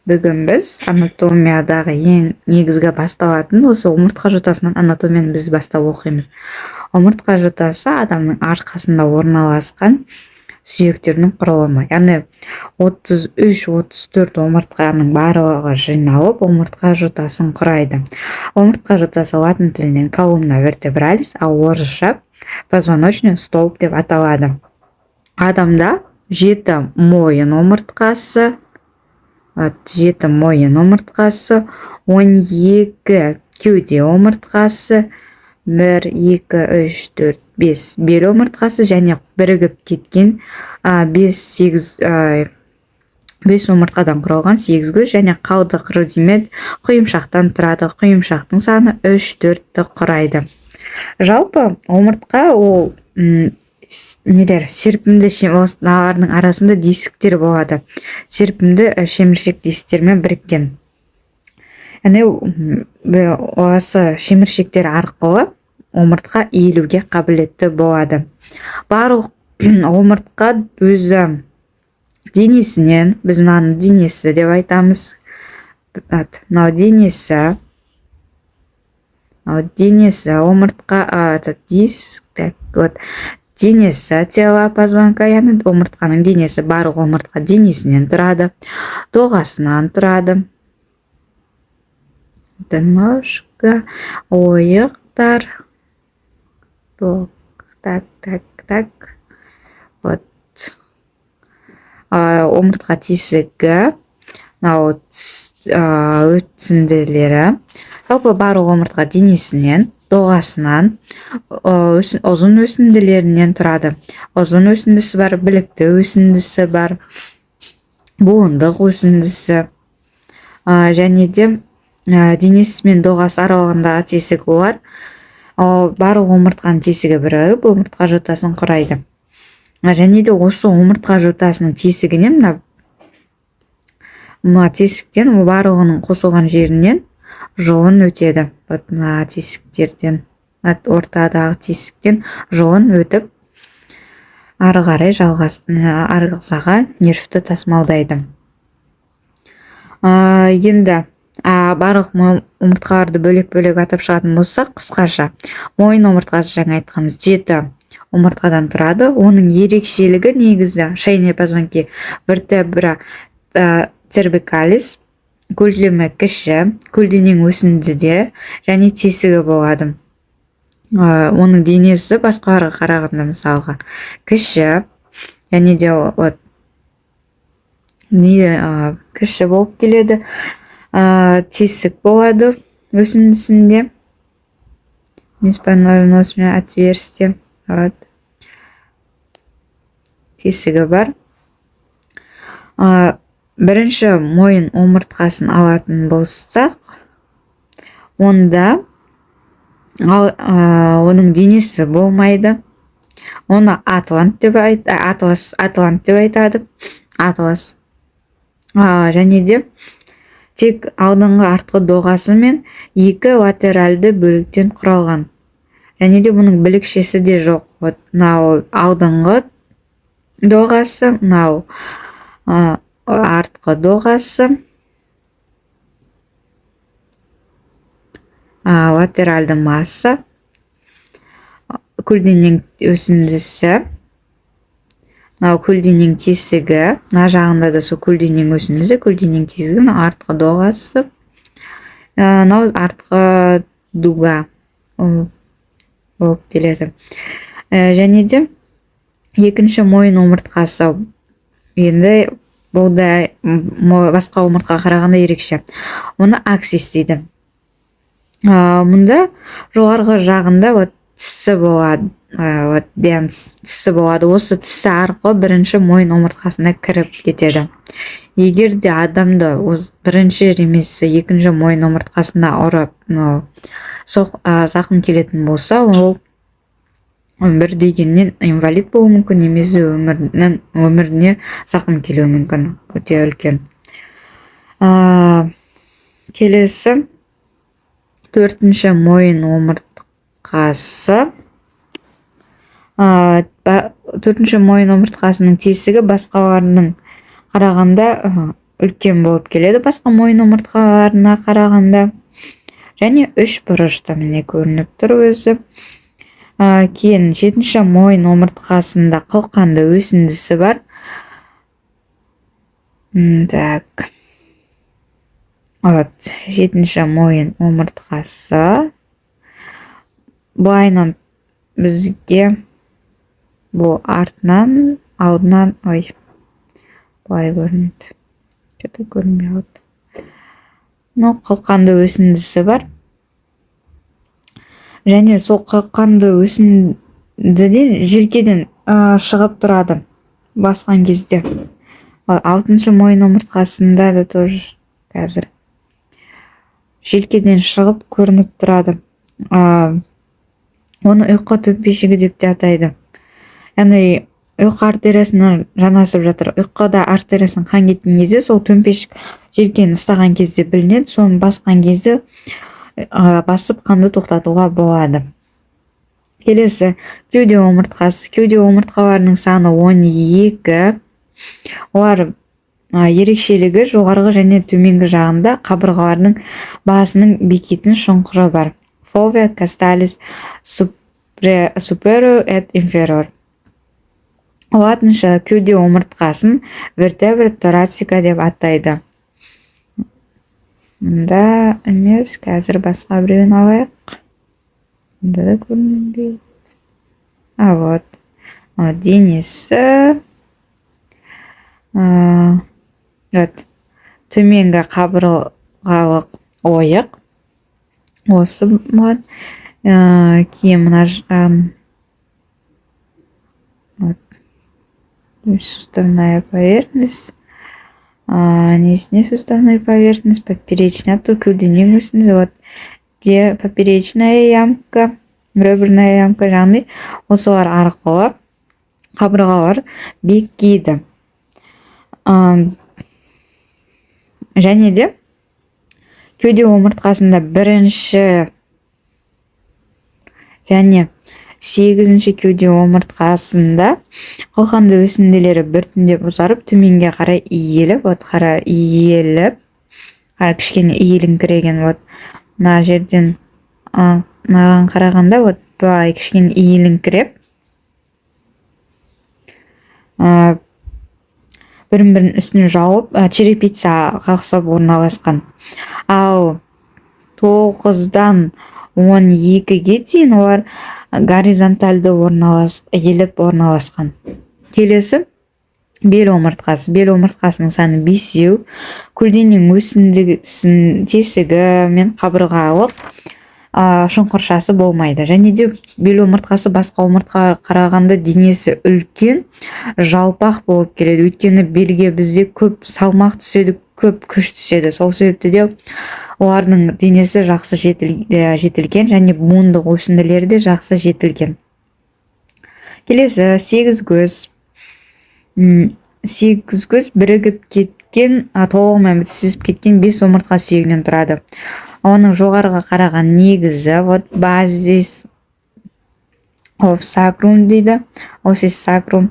Бүгін біз анатомиядағы ең негізгі басталатын осы омыртқа жотасынан анатомияны біз бастап оқимыз. Омыртқа жотасы адамның арқасында орналасқан сүйектердің құрылымы. Яғни 33-34 омыртқаның барлығы жиналып омыртқа жотасын құрайды. Омыртқа жотасы латын тілінен колумна вертебралис, ал орысша позвоночный столб деп аталады. Адамда 7 мойын омыртқасы, 7 мойын омыртқасы, 12 кеуде омыртқасы, 1, 2, 3, 4, 5 бел омыртқасы және бірігіп кеткен 5 омыртқадан құралған 8 көз және қалдық рудимент құйымшақтан тұрады. Құйымшақтың саны 3-4-ті құрайды. Жалпы омыртқа ол серпімді осылардың арасында дисктер болады. Серпімді шеміршек дисктермен біріккен. Осы шеміршектер арқылы омыртқа иілуге қабілетті болады. Барлық омыртқа өзі денесінен, біз мынаны денесі деп айтамыз. Денесі омыртқа диск, денесі тело позвонка, яғни омыртқаның денесі барлық омыртқа денесінен тұрады, доғасынан тұрады. Дымышқа, ойықтар, омыртқа тесігі, өтсінділері, жалпы барлық омыртқа денесінен, доғасынан, ұзын өсінділерінен тұрады. Ұзын өсіндісі бар, білікті өсіндісі бар, буындық өсіндісі, және де денесі мен доғасы аралығындағы тесігі олар. Барлық омыртқаның тесігі бірігіп омыртқа жотасын құрайды. Және де осы омыртқа жотасының тесігінен, тесіктен барлығының қосылған жерінен жолын өтеді. Тесіктерден, ортадағы тесіктен жолын өтіп, ары қарай арғысаға нервті тасымалдайды. Енді барлық омыртқаларды бөлек-бөлек атап шығатын болсақ, қысқаша, мойын омыртқасы жаңа айтқанымыз 7 омыртқадан тұрады. Оның ерекшелігі негізі шейные позвонки вертебра цервикалис, көлдемі кіші, көлденең өсіндіде және тесігі болады. Оның денесі басқаларға қарағанда мысалға кіші, және де кіші болып келеді. Тесік болады өсіндісінде, межпоножное отверстие, тесігі бар. Бірінші мойын омыртқасын алатын болсақ, онда оның денесі болмайды. Оны атлант деп айтады. Атлас. Және де тек алдыңғы артқы доғасы мен 2 латеральды бөліктен құралған. Және де бұның білікшесі де жоқ. Алдыңғы доғасы, артқы доғасы, латеральды масса, көлденең өсіндісі, көлденең тесігі, жағында да сол көлденең өсіндісі, көлденең тесігі, артқы доғасы, артқы дуга болып келеді. Және де екінші мойын омыртқасы, енді бұл да басқа омыртқа қарағанда ерекше. Оны аксис дейді. Мұнда жоғарғы жағында тісі болады. Тісі болады. Осы тісі арқылы бірінші мойын омыртқасына кіріп кетеді. Егер де адамды бірінші ремесі екінші мойын омыртқасына ұрып зақым келетін болса, ол бір дегеннен инвалид болуы мүмкін, немесе өміріне зақым келуі мүмкін. Өте үлкен. Келесі 4-ші мойын омыртқасы. 4-ші мойын омыртқасының тесігі басқаларының қарағанда үлкен болып келеді басқа мойын омыртқаларына қарағанда. Және 3 бұрышты міне көрініп тұр өзі. Кейін 7-ші мойын омыртқасында қылқанды өсіндісі бар. Так. Вот, 7-ші мойын омыртқасы. Былайынан бізге бұл артынан, алдынан, былай көрінеді. Что-то көрінбей қалды. Қылқанды өсіндісі бар. Және сол қылқанды өсіндіден желкеден шығып тұрады басқан кезде. 6-шы мойын омыртқасында да тоже қазір желкеден шығып көрініп тұрады. Оны ұйқы төмпешігі деп те атайды. Яғни ұйқы артериясына жанасып жатыр. Ұйқыда артериясынан қан кеткен кезде сол төмпешік желкені ұстаған кезде білінеді. Соны басқан кезде басып қанды тоқтатуға болады. Келесі кеуде омыртқасы. Кеуде омыртқаларының саны 12. Олар ерекшелігі жоғарғы және төменгі жағында қабырғаларының басының бекетін шұңқыры бар. Fovea castalis superior et inferior. Латынша кеуде омыртқасын вертебра торацика деп атайды. Мұнда емес, қазір басқа біреуін алайық. Мұнда да көрінбейді. Вот. Денесі. Төменгі қабырғалық ойық. Осы бар. Кейін мына суставная поверхность. Нижняя суставная поверхность, поперечная, то кеуденің өсіндісі. Вот поперечная ямка, реберная ямка жағында осылар арқылы қабырғалар бекиді. Және де кеуде омыртқасында 1-ші және 8-ші кеуде омыртқасында қылқанды өсінділері біртіндеп ұзарып төменге қарай иіліп, кішкене иіліңкіреген, мына жерден маған қарағанда былай кішкене иіліңкіреп, бірін үстіне жауып, черепицаға ұқсап орналасқан. Ал 9-дан 12-ге дейін олар горизонтальды иіліп орналасқан. Келесі бел омыртқасы. Бел омыртқасының саны 5. Көлденең өсіндісінің тесігі мен қабырғалық шұңқыршасы болмайды. Және де бел омыртқасы басқа омыртқаға қарағанда денесі үлкен, жалпақ болып келеді. Өйткені белге бізде көп салмақ түседі, көп күш түседі. Сол себепті де олардың денесі жақсы жетілген және буындық өсінділері де жақсы жетілген. Келесі 8 көз. 8 көз бірігіп кеткен, толығымен бітісіп кеткен 5 омыртқа сүйегінен тұрады. Оның жоғарыға қараған негізі базис of sacrum дейді. Осис sacrum.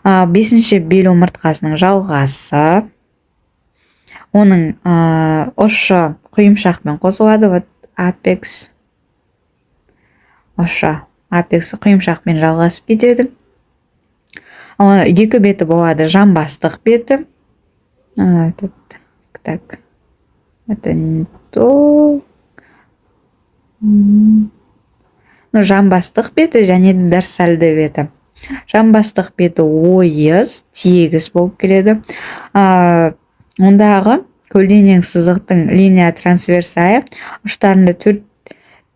5-ші бел омыртқасының жалғасы. Оның ұшы құйымшақпен қосылады. Апекс. Ұшы апексы құйымшақпен жалғасып кетеді. Екі беті болады. Жамбастық беті. Так. Это не то. Жамбастық беті және дорсальды беті. Жамбастық беті ойыз, тегіс болып келеді. Ондағы көлденең сызықтың линия трансверсая ұштарында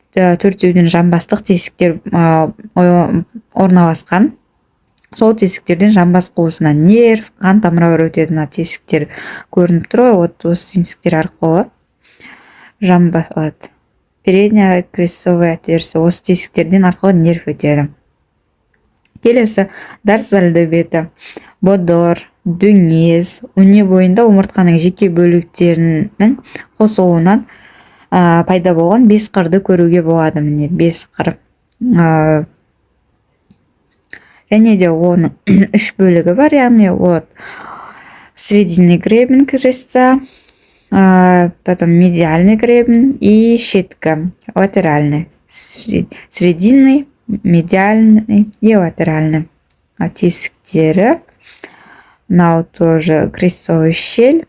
төртеуден жамбастық тесіктер орналасқан. Сол тесіктерден жамбас қуысына нерв, қан тамырлары өтеді. Тесіктер көрініп тұр. Осы тесіктер арқылы жамбас передняя крестцовая отверстие. Осы тесіктерден арқылы нерв өтеді. Келесі дорсальды беті. Бодор, дөңес, өне бойында омыртқаның жеке бөліктерінің қосылуынан пайда болған 5 қырды көруге болады. Міне 5 қыр. Және де оның 3 бөлігі бар, яғни срединный гребень крестца, потом медиальный гребень и щитка латеральный. Срединный, медиальный и латеральный. Тисктері. Мынау тоже крестцовый щель,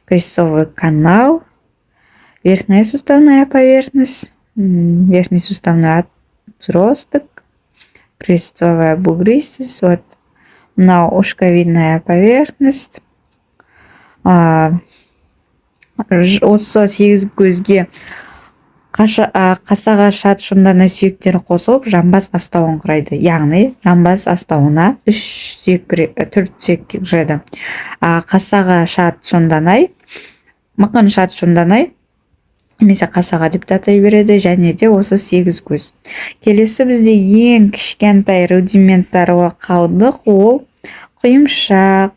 крестцовый канал, верхняя суставная поверхность, верхний суставной отросток, крестцовая бугристость, вот мынау ушковидная поверхность. Осы сегіз көзге қасаға шат шымдана сүйектері қосылып жамбас астауын құрайды. Яғни жамбас астауына 4 сүйек кіреді. Қасаға шат шымданай, мықын шат шымданай, немесе қасаға деп атай береді, және де осы сегіз көз. Келесі бізде ең кішкентай рудименттары қалдық, ол құйымшақ.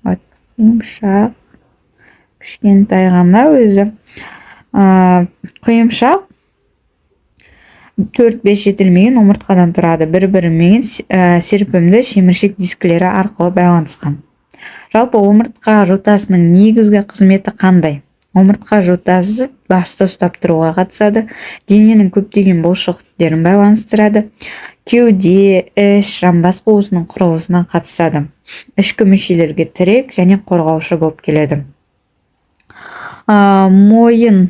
Құйымшақ кішкентай ғана өзі. Құйымшақ 4-5 жетілмеген омыртқадан тұрады. Бір-бірімен серпімді шеміршек дискілері арқылы байланысқан. Жалпы омыртқа жотасының негізгі қызметі қандай? Омыртқа жотасы басты ұстап тұруға қатысады, дененің көптеген бұлшықеттерін байланыстырады, кеуде, іш, жамбас қуысының құрылысына қатысады. Ішкі мүшелерге тірек және қорғаушы болып келеді. Мойын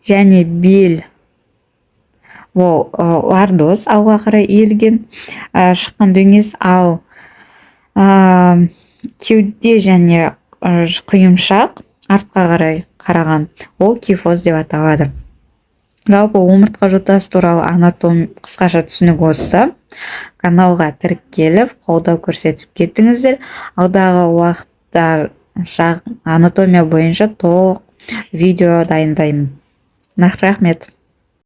және бел ол лордоз алға қарай иілген шыққан дөңес, ал кеуде және құйымшақ артқа қарай қараған, ол кифоз деп аталады. Жалпы омыртқа жотасы туралы қысқаша түсінік осы. Каналға тіркеліп, қолдау көрсетіп кеттіңіздер. Алдағы уақытта анатомия бойынша толық видео дайындаймын. Рахмет.